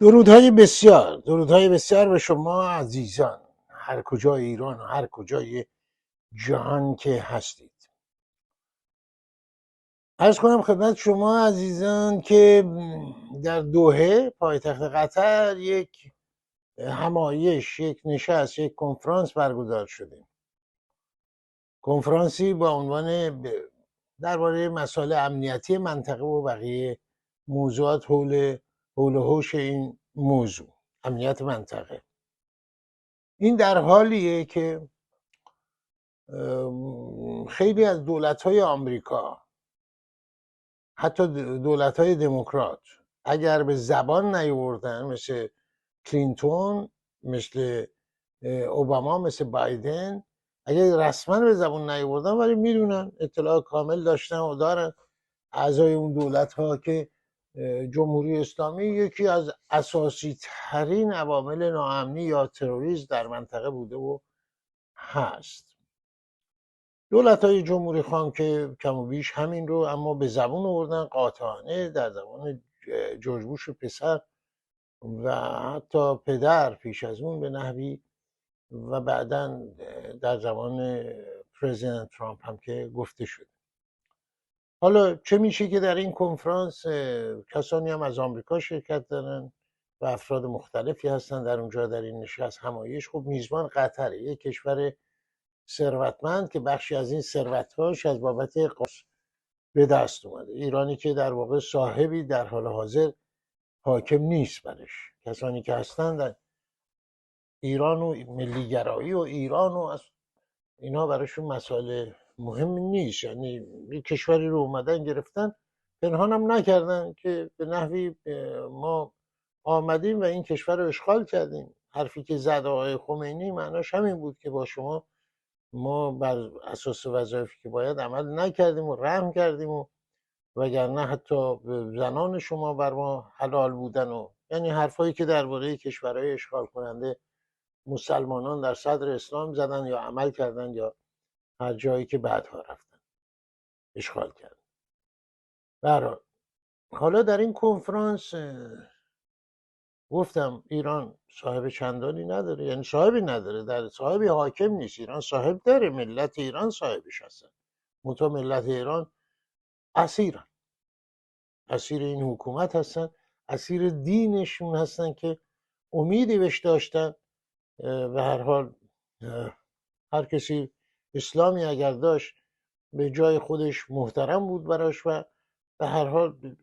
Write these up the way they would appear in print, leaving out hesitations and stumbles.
درودهای بسیار به شما عزیزان، هر کجای ایران و هر کجای جهان که هستید. عرض کنم خدمت شما عزیزان که در دوحه پایتخت قطر یک همایش، یک نشست، یک کنفرانس برگزار شده. کنفرانسی با عنوان درباره مسائل امنیتی منطقه و بقیه موضوعات حول و حوش این موضوع امنیت منطقه. این در حالیه که خیلی از دولت‌های آمریکا، حتی دولت‌های دموکرات، اگر به زبان نیاوردن، مثل کلینتون، مثل اوباما، مثل بایدن، اگر رسما به زبان نیاوردن ولی میدونن، اطلاع کامل داشتن و دارن اعضای اون دولت‌ها که جمهوری اسلامی یکی از اساسی ترین عوامل ناامنی یا تروریسم در منطقه بوده و هست. دولت‌های جمهوری خواهان که کم و بیش همین رو اما به زبون آوردن قاطعانه، در زمان جورج بوش پسر و حتی پدر پیش از اون به نحوی، و بعداً در زمان پرزیدنت ترامپ هم که گفته شد. حالا چه میشه که در این کنفرانس کسانی هم از آمریکا شرکت دارن و افراد مختلفی هستن در اونجا، در این نشست همایش. خب میزبان قطره، یک کشور ثروتمند که بخشی از این ثروتهاش از بابت قاچ به دست اومده. ایرانی که در واقع صاحبی در حال حاضر حاکم نیست برش. کسانی که هستند در ایران و ملیگرایی و ایران و اینا براشون مسائل مهم نیست. یعنی یک کشوری رو اومدن گرفتن، پنهان هم نکردن که به نحوی ما آمدیم و این کشور رو اشغال کردیم. حرفی که زد آقای خمینی معناش همین بود که با شما ما بر اساس وظایفی که باید عمل نکردیم و رحم کردیم، و وگرنه حتی زنان شما بر ما حلال بودن. و یعنی حرفایی که درباره کشورهای اشغال کننده مسلمانان در صدر اسلام زدن یا عمل کردن، یا هر جایی که بعدها رفتن اشغال کردن. برحال حالا در این کنفرانس گفتم ایران صاحب چندانی نداره، یعنی صاحبی نداره، در صاحبی حاکم نیست. ایران صاحب داره، ملت ایران صاحبش هستن، منتها ملت ایران اسیرن، اسیر این حکومت هستن، اسیر دینشون هستن که امیدی بهش داشتن. به هر حال هر کسی اسلامی اگر داشت به جای خودش محترم بود براش، و به هر حال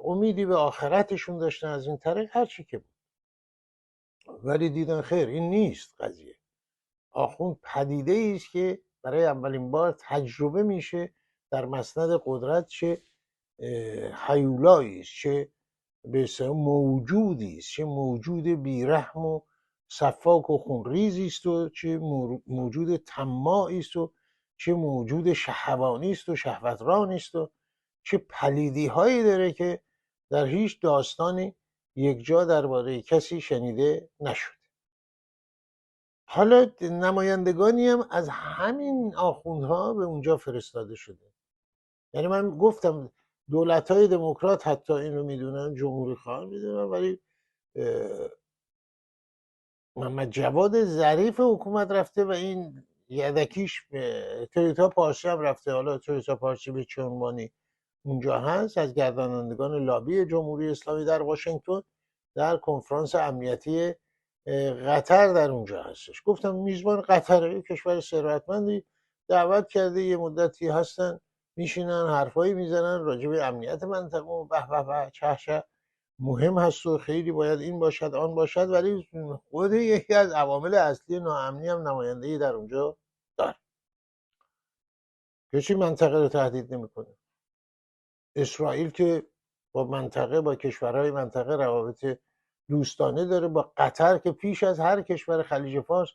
امیدی به آخرتشون داشتن از این طریق، هر چی که بود. ولی دیدن خیر، این نیست قضیه. آخوند پدیده است که برای اولین بار تجربه میشه در مسند قدرت، چه هیولایی است، چه به اصطلاح موجودی است، چه موجود بیرحم و صفاک و خونریزی است، و چه موجود طماعی است، و چه موجود شهوانی است و شهوترانی است، و چه پلیدی هایی داره که در هیچ داستانی یک جا درباره کسی شنیده نشد. حالا نمایندگانی هم از همین آخوندها به اونجا فرستاده شده. یعنی من گفتم دولت‌های دموکرات حتی این رو میدونن، جمهوری خواهان میدونن، ولی محمد جواد ظریف حکومت رفته و این یدکیش تویوتا پارسی هم رفته. حالا تویوتا پارسی به چه عنوانی اونجا هست، از گردانندگان لابی جمهوری اسلامی در واشنگتن، در کنفرانس امنیتی قطر در اونجا هستش. گفتم میزبان قطر، کشور ثروتمندی دعوت کرده، یه مدتی هستن میشینن حرفایی میزنن راجع به امنیت منطقه و به به به چه مهم هست و خیلی باید این باشد آن باشد، ولی خود یکی از عوامل اصلی ناامنی هم نمایندگی در اونجا داره. کسی منطقه رو تهدید نمیکنه. اسرائیل که با منطقه، با کشورهای منطقه روابط دوستانه داره، با قطر که پیش از هر کشور خلیج فارس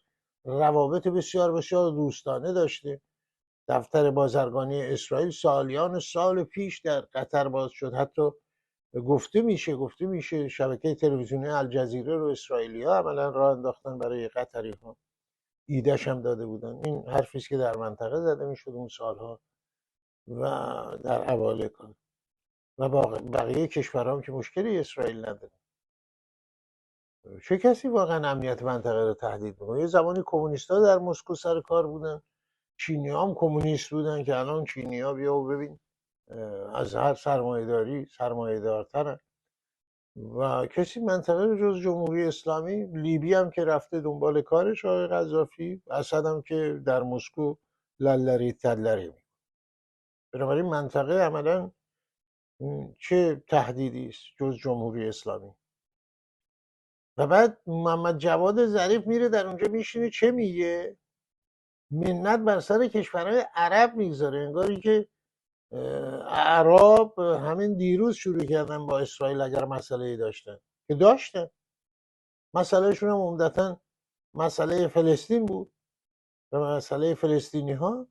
روابط بسیار بسیار دوستانه داشته. دفتر بازرگانی اسرائیل سالیان سال پیش در قطر باز شد. حتی گفته میشه شبکه تلویزیونی الجزیره رو اسرائیلی‌ها عملا راه انداختن برای قطری‌ها، ایده‌ش هم داده بودن. این حرفی است که در منطقه زده میشد اون سالها و در اوایل کار، و با بقیه کشورها هم که مشکلی اسرائیل نداره. چه کسی واقعا امنیت منطقه رو تهدید میکنه؟ یه زمانی کمونیست‌ها در مسکو سر کار بودن، چینی هم کمونیست بودن که الان چینی ها بیا و ببین از هر سرمایه دارترن و کسی منطقه رو جز جمهوری اسلامی، لیبی هم که رفته دنبال کارش آقای قذافی، اسد هم که در مسکو للری تلری. بنابراین منطقه عملا چه تهدیدی است جز جمهوری اسلامی؟ و بعد محمد جواد ظریف میره در اونجا میشینه چه میگه؟ منت بر سر کشورهای عرب میگذاره، انگاری که اعراب همین دیروز شروع کردن با اسرائیل اگر مسئله ای داشتن که داشتن. مسئلهشون هم عمدتا مسئله فلسطین بود و مسئله فلسطینی ها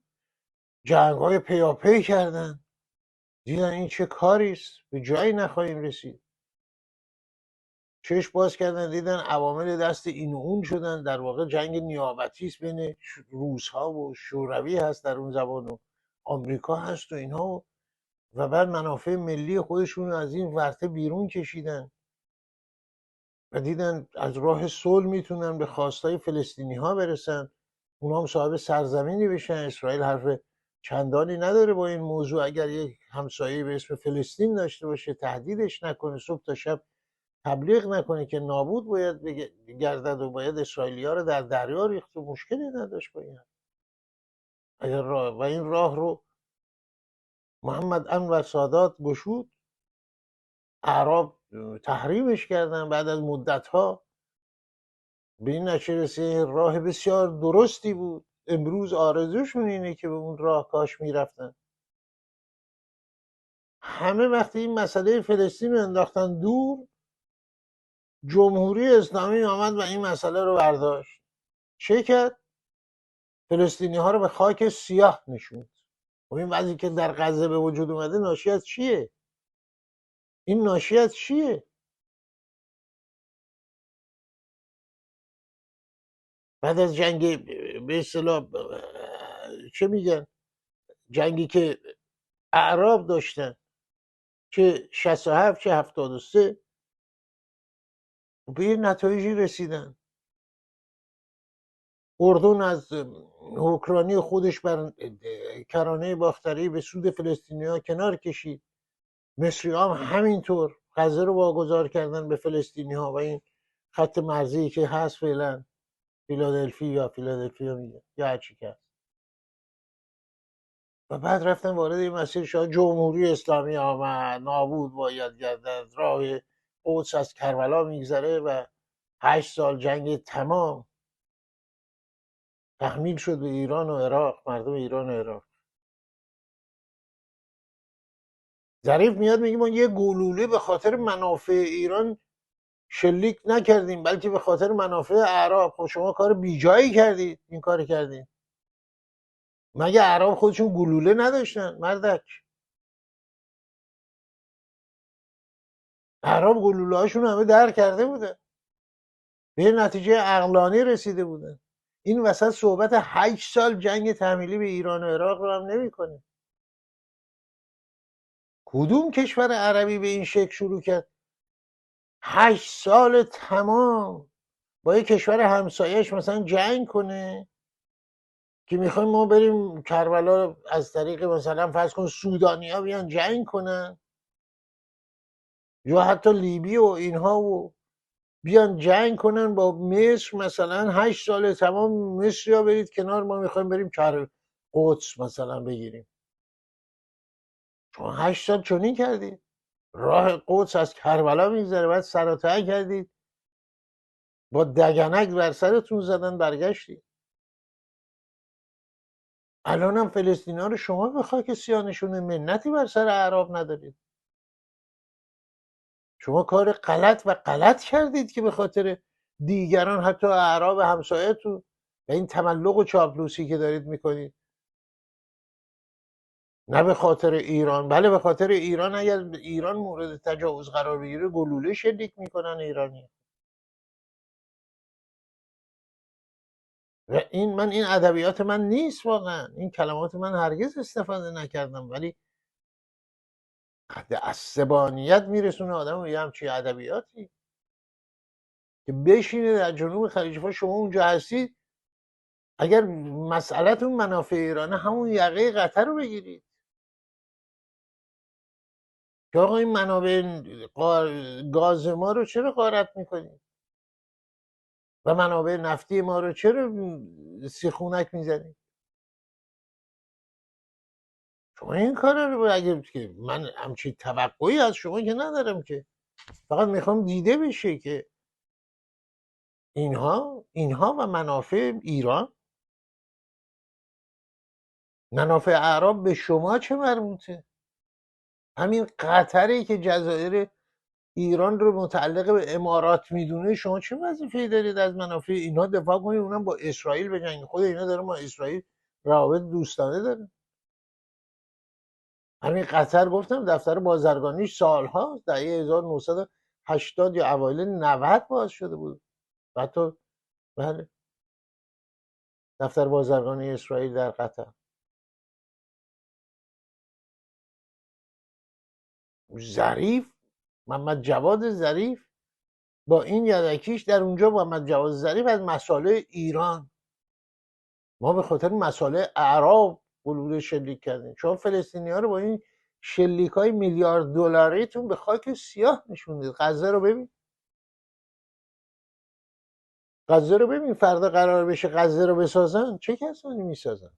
جنگ های پیاپی کردن، دیدن این چه کاریست، به جایی نخواهیم رسید، چشم باز کردن دیدن عوامل دست این و اون شدن، در واقع جنگ نیابتی است بین روس ها و شوروی هست در اون زبان و آمریکا هست و اینها، و بعد منافع ملی خودشون رو از این ورطه بیرون کشیدن و دیدن از راه صلح میتونن به خواستای فلسطینی ها برسن، اونا هم صاحب سرزمینی بشن. اسرائیل حرف چندانی نداره با این موضوع، اگر یک همسایه به اسم فلسطین داشته باشه تهدیدش نکنه، صبح تا شب تبلیغ نکنه که نابود باید گردد و باید اسرائیلیا رو در دریا ریخت و مشکلی نداشت با این. اگر و این راه رو محمد انور سادات گشود، اعراب تحریمش کردن، بعد از مدت‌ها به این نتیجه رسید راه بسیار درستی بود. امروز آرزوشون اینه که به اون راه کاش میرفتن. همه وقتی این مسئله فلسطین رو انداختن دور، جمهوری اسلامی آمد و این مسئله رو برداشت. چه کرد؟ فلسطینی ها رو به خاک سیاه نشوند. و این وضعی که در غزه به وجود اومده ناشی از چیه؟ این ناشی از چیه؟ بعد از جنگ به اصطلاح چه میگن؟ جنگی که اعراب داشتن، چه 67 چه 73، به یه نتایجی رسیدن. اردن از حکرانی خودش بر کرانه باختری به سود فلسطینی ها کنار کشید. مصری هم همینطور غزه رو واگذار کردن به فلسطینی ها و این خط مرزی که هست فعلا فیلادلفیا میگه یا هرچی که هست. و بعد رفتن وارد این مسیر شد، جمهوری اسلامی آمد، نابود باید گردد، راه قدس از کربلا میگذره و 8 سال جنگ تمام تحمیل شد به ایران و عراق، مردم ایران و عراق. ظریف میاد میگه ما یه گلوله به خاطر منافع ایران شلیک نکردیم بلکه به خاطر منافع اعراب. خب شما کار بیجایی کردید، این کار کردید. مگه اعراب خودشون گلوله نداشتن مردک؟ اعراب گلوله هاشون همه در کرده بودن، به نتیجه عقلانی رسیده بودن. این وسط صحبت 8 سال جنگ تحمیلی به ایران و عراق رو هم نمی‌کنه. کدوم کشور عربی به این شکل شروع کرد 8 سال تمام با یه کشور همسایش مثلا جنگ کنه که میخوایم ما بریم کربلا از طریق مثلا فرض کن سودانیا بیان جنگ کنن، یا حتی لیبی و اینها و بیان جنگ کنن با مصر مثلا 8 سال تمام. مصر یا برید کنار، ما میخوایم بریم قدس مثلا بگیریم. شما 8 سال چنین کردید، راه قدس از کربلا میگذره، بعد سر و ته کردید، با دگنک بر سرتون زدن برگشتید. الان هم فلسطینی‌ها رو شما به خاک سیاه منتی بر سر اعراب ندارید. شما کار غلط و غلط کردید که به خاطر دیگران، حتی اعراب همسایتون، و این تملق و چاپلوسی که دارید میکنید، نه به خاطر ایران. بله به خاطر ایران، اگر ایران مورد تجاوز قرار بگیره گلوله شلیک میکنن ایرانی. و این ادبیات من نیست واقعا، این کلمات من هرگز استفاده نکردم، ولی حد عصبانیت میرسونه آدم به یه همچین ادبیاتی. که بشینه در جنوب خلیج فارس، شما اونجا هستید، اگر مسئلهتون منافع ایرانه همون یقه قطر رو بگیرید که آقا این منابع گاز ما رو چرا غارت میکنید و منابع نفتی ما رو چرا سیخونک میزنید؟ شما این کار رو اگر که من همچین توقعی از شما که ندارم، که فقط میخوام دیده بشه که اینها و منافع ایران، منافع اعراب به شما چه مربوطه؟ همین قطری که جزایر ایران رو متعلق به امارات میدونه، شما چه وظیفه‌ای دارید از منافع اینها دفاع کنید؟ اونم با اسرائیل بجنگید. خود اینا داره با اسرائیل روابط دوستانه داره. همین قطر گفتم دفتر بازرگانیش سالها دهه 1980 یا اوایل 90 باز شده بود. حتی بله، دفتر بازرگانی اسرائیل در قطر. ظریف، محمد جواد ظریف با این یدکیش در اونجا، محمد جواد ظریف از مسائل ایران، ما به خاطر مسائل اعراب بلوله شلیک کردیم. شما فلسطینی ها رو با این شلیک های میلیارد دلاریتون به خاک سیاه نشوندید. غزه رو ببین، غزه رو ببین، فردا قرار بشه غزه رو بسازن، چه کسانی میسازن؟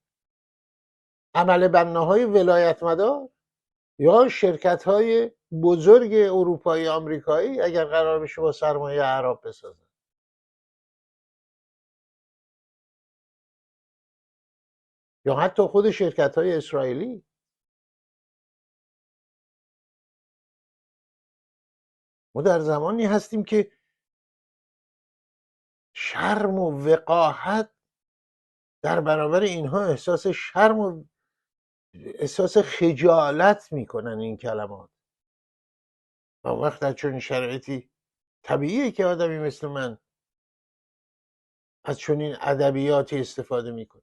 عمل بناهای ولایت مدار یا شرکت های بزرگ اروپایی آمریکایی اگر قرار بشه با سرمایه عرب بسازن، یا حتی خود شرکت های اسرائیلی. ما در زمانی هستیم که شرم و وقاحت در برابر اینها احساس شرم و احساس خجالت میکنن این کلمات. و وقت در چنین شرایطی طبیعیه که آدمی مثل من از چنین ادبیاتی استفاده میکنه.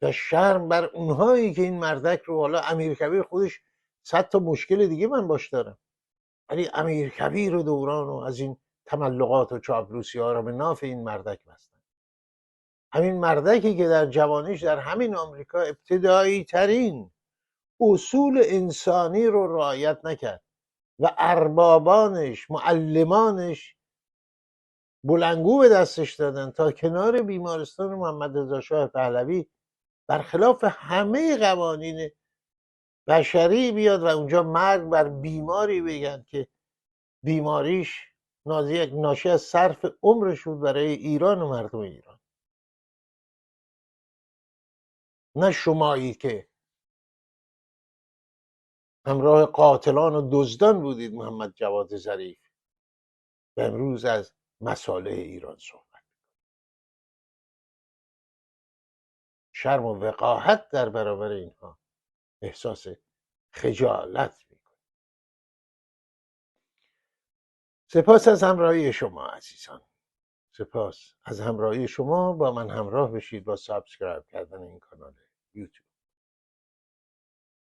و شرم بر اونهایی که این مردک رو، حالا امیرکبیر خودش 100 تا مشکل دیگه من باش دارم، ولی امیرکبیر و دوران و از این تملقات و چاپلوسی ها رو به ناف این مردک بستن. همین مردکی که در جوانیش در همین آمریکا ابتدایی ترین اصول انسانی رو رعایت نکرد و اربابانش، معلمانش بلنگو به دستش دادن تا کنار بیمارستان محمد رضا شاه پهلوی برخلاف همه قوانین بشری بیاد و اونجا مرگ بر بیماری بگن که بیماریش ناشی از صرف عمرش بود برای ایران و مردم ایران. نه شمایی که همراه قاتلان و دزدان بودید محمد جواد ظریف و امروز از مصالح ایران صحبت. شرم و وقاحت در برابر اینها احساس خجالت میکنه. سپاس از همراهی شما عزیزان، سپاس از همراهی شما. با من همراه بشید با سابسکرایب کردن این کانال یوتیوب.